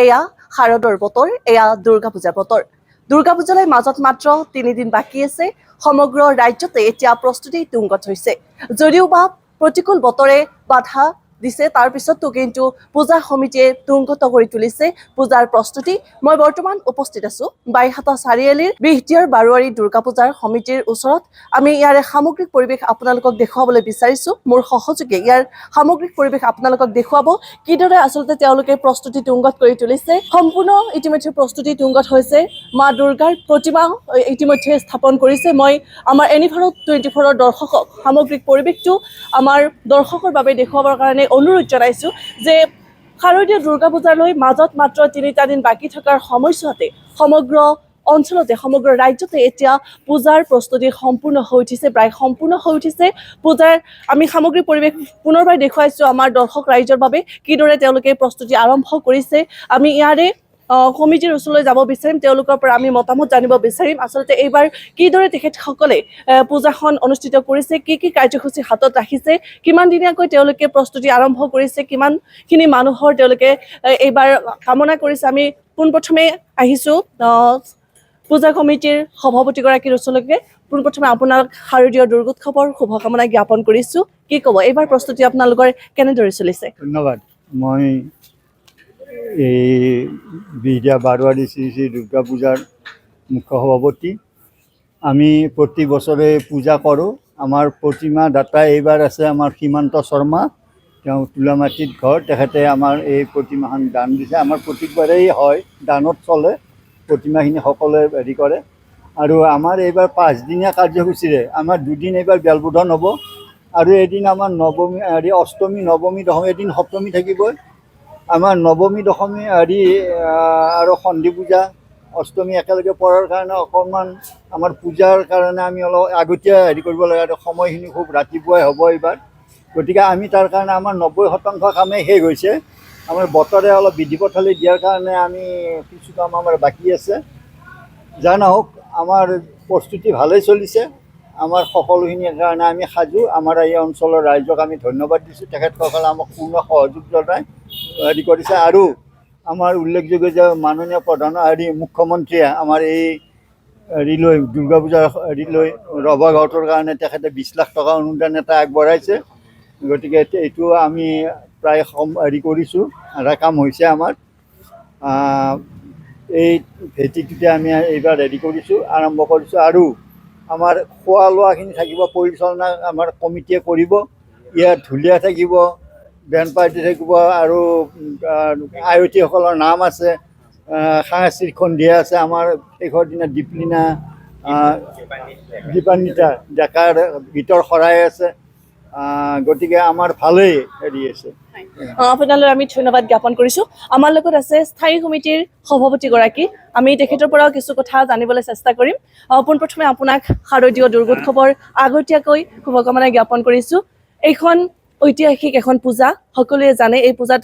এয়া শাৰদৰ বতৰ, এয়া দুৰ্গা পূজাৰ বতৰ। দুৰ্গা পূজালৈ মাজত মাত্ৰ ৩ দিন বাকী আছে। সমগ্ৰ ৰাজ্যতে এতিয়া প্ৰস্তুতি তুংগত হৈছে। যদিও বা প্ৰতিকূল বতৰে বাধা দিছে, তাৰ পিছতো কিন্তু পূজা সমিতিয়ে তুংগত কৰি তুলিছে পূজাৰ প্ৰস্তুতি। মই বৰ্তমান উপস্থিত আছো বাইহাটা চাৰিআলিৰ বিহদিয়াৰ বাৰোৱাৰী দুৰ্গা পূজাৰ সমিতিৰ ওচৰত। আমি ইয়াৰে সামগ্ৰিক পৰিৱেশ আপোনালোকক দেখুৱাবলৈ বিচাৰিছো। মোৰ সহযোগী ইয়াৰ সামগ্ৰিক পৰিৱেশ আপোনালোকক দেখুৱাব, কিদৰে আচলতে তেওঁলোকে প্ৰস্তুতি তুংগত কৰি তুলিছে। সম্পূৰ্ণ ইতিমধ্যে প্ৰস্তুতি তুংগত হৈছে। মা দুৰ্গাৰ প্ৰতিমা ইতিমধ্যে স্থাপন কৰিছে। মই আমাৰ এনিভাৰত 24ৰ দৰ্শকক সামগ্ৰিক পৰিৱেশটো আমাৰ দৰ্শকৰ বাবে দেখুৱাবৰ কাৰণে অনুৰোধ জনাইছো যে শাৰদীয় দুৰ্গা পূজালৈ মাজত মাত্ৰ 3টা দিন বাকী থকাৰ সময়ছোৱাতে সমগ্ৰ অঞ্চলতে সমগ্ৰ ৰাজ্যতে এতিয়া পূজাৰ প্ৰস্তুতি সম্পূৰ্ণ হৈ উঠিছে, প্ৰায় সম্পূৰ্ণ হৈ উঠিছে। পূজাৰ আমি সামগ্ৰিক পৰিৱেশ পুনৰবাৰ দেখুৱাইছো আমাৰ দৰ্শক ৰাইজৰ বাবে, কিদৰে তেওঁলোকে প্ৰস্তুতি আৰম্ভ কৰিছে। আমি ইয়াৰে সমিতিৰ ওচৰলৈ যাব বিচাৰিম, তেওঁলোকৰ পৰা আমি মতামত জানিব বিচাৰিম। আচলতে এইবাৰ কিদৰে তেখেতসকলে পূজাখন অনুষ্ঠিত কৰিছে, কি কি কাৰ্যসূচী হাতত ৰাখিছে, কিমান দিনীয়াকৈ তেওঁলোকে প্ৰস্তুতি আৰম্ভ কৰিছে, কিমানখিনি মানুহৰ তেওঁলোকে এইবাৰ কামনা কৰিছে। আমি পোনপ্ৰথমে আহিছো পূজা কমিটিৰ সভাপতিগৰাকীৰ ওচৰলৈকে। পোনপ্ৰথমে আপোনাক শাৰদীয় দুৰ্গোৎসৱৰ শুভকামনা জ্ঞাপন কৰিছো। কি ক'ব, এইবাৰ প্ৰস্তুতি আপোনালোকৰ কেনেদৰে চলিছে? ধন্যবাদ। মই এই বিহদিয়া বাৰোৱাৰী শ্ৰী শ্ৰী দুৰ্গা পূজাৰ মুখ্য সভাপতি। আমি প্ৰতি বছৰে পূজা কৰোঁ। আমাৰ প্ৰতিমা দাতা এইবাৰ আছে আমাৰ সীমান্ত শৰ্মা, তেওঁ তোলামাটিত ঘৰ। তেখেতে আমাৰ এই প্ৰতিমাখন দান দিছে। আমাৰ প্ৰত্যেকবাৰেই হয়, দানত চলে প্ৰতিমাখিনি, সকলোৱে হেৰি কৰে। আৰু আমাৰ এইবাৰ 5দিনীয়া কাৰ্যসূচীৰে আমাৰ 2 দিন এইবাৰ বেলবোধন হ'ব, আৰু এদিন আমাৰ নৱমী অষ্টমী, নৱমী, দশমী, এদিন সপ্তমী থাকিবই। আমাৰ নৱমী, দশমী আৰু সন্ধি পূজা, অষ্টমী একেলগে পৰাৰ কাৰণে অকণমান আমাৰ পূজাৰ কাৰণে আমি অলপ আগতীয়া হেৰি কৰিব লাগে, আৰু সময়খিনি খুব ৰাতিপুৱাই হ'ব এইবাৰ। গতিকে আমি তাৰ কাৰণে আমাৰ 90% কামেই শেষ হৈছে। আমাৰ বতৰে অলপ বিধি পথালি দিয়াৰ কাৰণে আমি কিছু কাম আমাৰ বাকী আছে। যা নহওক, আমাৰ প্ৰস্তুতি ভালেই চলিছে। আমাৰ সকলোখিনিৰ কাৰণে আমি সাজু। আমাৰ এই অঞ্চলৰ ৰাইজক আমি ধন্যবাদ দিছোঁ। তেখেতসকলে আমাক পূৰ্ণ সহযোগ জনাই হেৰি কৰিছে। আৰু আমাৰ উল্লেখযোগ্য যে মাননীয় মুখ্যমন্ত্ৰীয়ে আমাৰ এই হেৰিলৈ দুৰ্গা পূজাৰ হেৰিলৈ ৰভা ঘাটৰ কাৰণে তেখেতে 20 লাখ টকা অনুদান এটা আগবঢ়াইছে। গতিকে এইটো আমি প্ৰায় হেৰি কৰিছোঁ, আৰু কাম হৈছে আমাৰ। এই ভেটিটোতে আমি এইবাৰ হেৰি কৰিছোঁ, আৰম্ভ কৰিছোঁ। আৰু আমাৰ খোৱা লোৱাখিনি থাকিব, পৰিচালনা আমাৰ কমিটিয়ে কৰিব। ইয়াত ঢুলীয়া থাকিব, বেণ্ড পাৰ্টি থাকিব, আৰু আয়তীসকলৰ নাম আছে, সাংস্কৃতিক সন্ধিয়া আছে। আমাৰ শেষৰ দিনা দীপান্বিতা ডেকাৰ গীতৰ শৰাই আছে। গতিকে আমাৰ ভালেই হেৰি আছে। আপোনালৈ আমি ধন্যবাদ জ্ঞাপন কৰিছো। আমাৰ লগত আছে স্থায়ী সমিতিৰ সভাপতিগৰাকী, আমি তেখেতৰ পৰাও কিছু কথা জানিবলৈ চেষ্টা কৰিম। পোনপ্ৰথমে আপোনাক শাৰদীয় দুৰ্গোৎসৱৰ আগতীয়াকৈ শুভকামনা জ্ঞাপন কৰিছো। এইখন ঐতিহাসিক এখন পূজা, সকলোৱে জানে এই পূজাত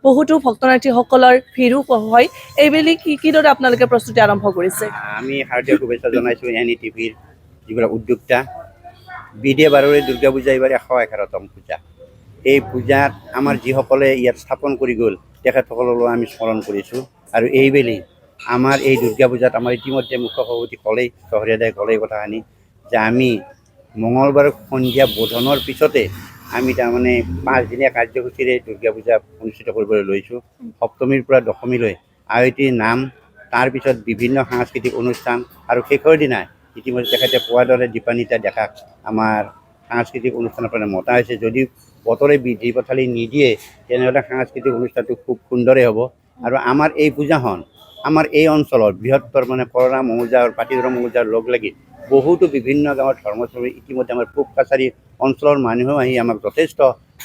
বহুতো ভক্তনাৰ্থীসকলৰ ভিৰো হয়। এইবেলি কিদৰে আপোনালোকে প্ৰস্তুতি আৰম্ভ কৰিছে? আমি শাৰদীয় শুভেচ্ছা জনাইছোঁ NETVৰ যিবিলাক উদ্যোক্তা। বিহদিয়া বাৰোৱাৰী দুৰ্গা পূজা এইবাৰ 111তম পূজা। এই পূজাত আমাৰ যিসকলে ইয়াত স্থাপন কৰি গ'ল, তেখেতসকললৈ আমি স্মৰণ কৰিছোঁ। আৰু এইবেলি আমাৰ এই দুৰ্গা পূজাত আমাৰ ইতিমধ্যে মুখ্য সভাপতি ক'লেই, চহৰীয়াদাই ক'লেই কথাখিনি, যে আমি মঙলবাৰ সন্ধিয়া বোধনৰ পিছতে আমি তাৰমানে 5দিনীয়া কাৰ্যসূচীৰে দুৰ্গা পূজা অনুষ্ঠিত কৰিবলৈ লৈছোঁ। সপ্তমীৰ পৰা দশমীলৈ আয়তীৰ নাম, তাৰপিছত বিভিন্ন সাংস্কৃতিক অনুষ্ঠান, আৰু শেষৰ দিনা ইতিমধ্যে তেখেতে কোৱাৰ দৰে দীপান্বিতা ডেকাক আমাৰ সাংস্কৃতিক অনুষ্ঠানৰ পৰা মতা হৈছে। যদি বতৰে বিধি পথালি নিদিয়ে, তেনেহ'লে সাংস্কৃতিক অনুষ্ঠানটো খুব সুন্দৰেই হ'ব। আৰু আমাৰ এই পূজাখন আমাৰ এই অঞ্চলৰ বৃহত্তৰ কৰৰা মৌজাৰ, পাতিদৰা মৌজাৰ লগ লাগি বহুতো বিভিন্ন গাঁৱৰ ধৰ্মস্থলী, ইতিমধ্যে আমাৰ পূব কাছাৰী অঞ্চলৰ মানুহেও আহি আমাক যথেষ্ট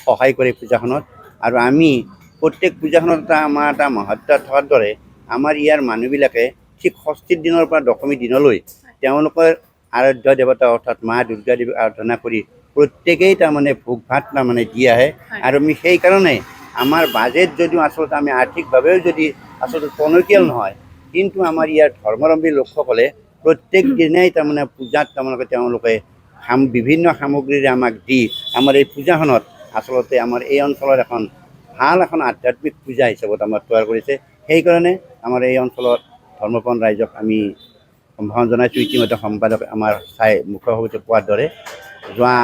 সহায় কৰে পূজাখনত। আৰু আমি প্ৰত্যেক পূজাখনত আমাৰ এটা মহত্ব থকাৰ দৰে আমাৰ ইয়াৰ মানুহবিলাকে ঠিক ষষ্ঠীৰ দিনৰ পৰা দশমী দিনলৈ তেওঁলোকৰ আৰাধ্য দেৱতা অৰ্থাৎ মা দুৰ্গা দেৱীক আৰাধনা কৰি প্ৰত্যেকেই তাৰমানে ভোগ ভাত তাৰমানে দি আহে। আৰু আমি সেইকাৰণে আমাৰ বাজেট যদিও আচলতে আমি আৰ্থিকভাৱেও যদি আচলতে টনকিয়াল নহয়, কিন্তু আমাৰ ইয়াৰ ধৰ্মাৱলম্বী লোকসকলে প্ৰত্যেক দিনাই তাৰমানে পূজাত তেওঁলোকে বিভিন্ন সামগ্ৰীৰে আমাক দি আমাৰ এই পূজাখনত আচলতে আমাৰ এই অঞ্চলৰ এখন ভাল এখন আধ্যাত্মিক পূজা হিচাপত আমাৰ তৈয়াৰ কৰিছে। সেইকাৰণে আমাৰ এই অঞ্চলত ধৰ্মপ্ৰাণ ৰাইজক আমি সম্ভাষণ জনাইছোঁ। ইতিমধ্যে সম্পাদক আমাৰ মুখ্য সভাপতি কোৱাৰ দৰে যোৱা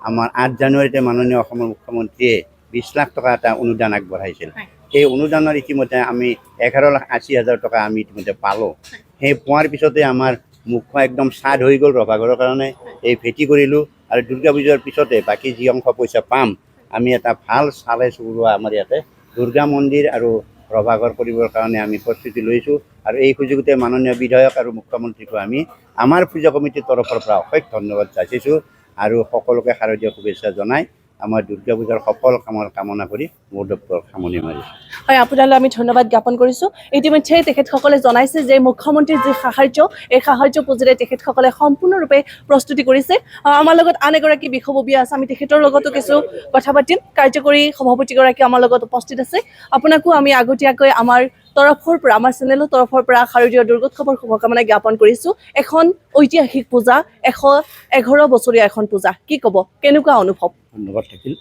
আমাৰ 8 জানুৱাৰীতে মাননীয় অসমৰ মুখ্যমন্ত্ৰীয়ে 20 লাখ টকা এটা অনুদান আগবঢ়াইছিল। সেই অনুদানৰ ইতিমধ্যে আমি 11,80,000 টকা আমি ইতিমধ্যে পালোঁ। সেই পোৱাৰ পিছতে আমাৰ মুখ্য একদম চাদ হৈ গ'ল। ৰভাঘৰৰ কাৰণে এই ভেটি কৰিলোঁ আৰু দুৰ্গা পূজাৰ পিছতে বাকী যি অংশ পইচা পাম আমি এটা ভাল চালে চলোৱা আমাৰ ইয়াতে দুৰ্গা মন্দিৰ আৰু ৰভাঘৰ কৰিবৰ কাৰণে আমি প্ৰস্তুতি লৈছোঁ। আৰু এই সুযোগতে মাননীয় বিধায়ক আৰু মুখ্যমন্ত্ৰীকো আমি আমাৰ পূজা কমিটিৰ তৰফৰ পৰা অশেষ ধন্যবাদ যাচিছোঁ আৰু সকলোকে শাৰদীয় শুভেচ্ছা জনাই আমাৰ দুৰ্গা পূজাৰ সফল কামনা কৰি মোৰ বক্তব্য সামৰণি মাৰিছোঁ। হয়, আপোনালৈ আমি ধন্যবাদ জ্ঞাপন কৰিছোঁ। ইতিমধ্যে তেখেতসকলে জনাইছে যে মুখ্যমন্ত্ৰীৰ যি সাহায্য, এই সাহায্য পুঁজিৰে তেখেতসকলে সম্পূৰ্ণৰূপে প্ৰস্তুতি কৰিছে। আমাৰ লগত আন এগৰাকী বিষয়ববীয়া আছে, আমি তেখেতৰ লগতো কিছু কথা পাতিম। কাৰ্যকৰী সভাপতিগৰাকী আমাৰ লগত উপস্থিত আছে। আপোনাকো আমি আগতীয়াকৈ আমাৰ তৰফৰ পৰা, আমাৰ চেনেলৰ তৰফৰ পৰা শাৰদীয় দুৰ্গোৎসৱৰ শুভকামনা জ্ঞাপন কৰিছোঁ। এখন ঐতিহাসিক পূজা, 111 বছৰীয়া এখন পূজা, কি ক'ব, কেনেকুৱা অনুভৱ? ধন্যবাদ থাকিল।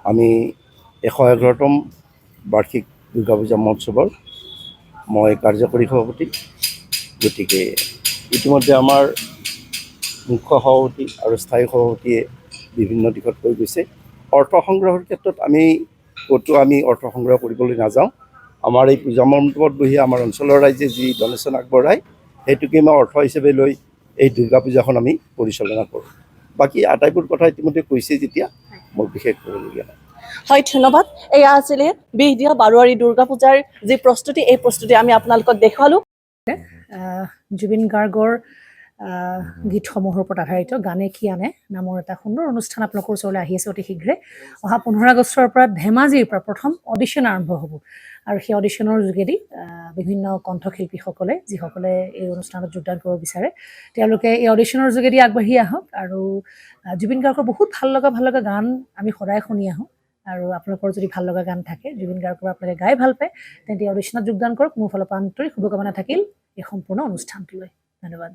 আমি 111তম বাৰ্ষিক দুৰ্গা পূজা মহোৎসৱৰ মই কাৰ্যকৰী সভাপতি। গতিকে ইতিমধ্যে আমাৰ মুখ্য সভাপতি আৰু স্থায়ী সভাপতিয়ে বিভিন্ন দিশত কৈ গৈছে। অৰ্থ সংগ্ৰহৰ ক্ষেত্ৰত আমি ক'তো অৰ্থ সংগ্ৰহ কৰিবলৈ নাযাওঁ। আমাৰ এই পূজা মণ্ডপত বহি আমাৰ অঞ্চলৰ ৰাইজে যি ডনেশ্যন আগবঢ়ায় সেইটোকে মই অৰ্থ হিচাপে লৈ এই দুৰ্গা পূজাখন আমি পৰিচালনা কৰোঁ। বাকী আটাইবোৰ কথা ইতিমধ্যে কৈছে যেতিয়া মোৰ বিশেষ কৰিবলগীয়া নাই। হয়, ধন্যবাদ। এয়া আছিলে বিহদিয়া বাৰোৱাৰী দুৰ্গা পূজাৰ যি প্ৰস্তুতি, এই প্ৰস্তুতি আমি আপোনালোকক দেখুৱালোঁ। জুবিন গাৰ্গৰ গীতসমূহৰ ওপৰত আধাৰিত গানে কি আনে নামৰ এটা সুন্দৰ অনুষ্ঠান আপোনালোকৰ ওচৰলৈ আহি আছে অতি শীঘ্ৰে। অহা 15 আগষ্টৰ পৰা ধেমাজিৰ পৰা প্ৰথম অডিশ্যন আৰম্ভ হ'ব আৰু সেই অডিশ্যনৰ যোগেদি বিভিন্ন কণ্ঠশিল্পীসকলে যিসকলে এই অনুষ্ঠানত যোগদান কৰিব বিচাৰে তেওঁলোকে এই অডিশ্যনৰ যোগেদি আগবাঢ়ি আহক। আৰু জুবিন গাৰ্গৰ বহুত ভাল লগা গান আমি সদায় শুনি আহোঁ। আৰু আপোনালোকৰ যদি ভাল লগা গান থাকে, জুবিন গাৰ্গৰ আপোনালোকে গাই ভাল পায়, তেন্তে অডিশ্যনত যোগদান কৰক। মোৰ ফালৰ পৰা আন্তৰিক শুভকামনা থাকিল এই সম্পূৰ্ণ অনুষ্ঠানটোলৈ। ধন্যবাদ।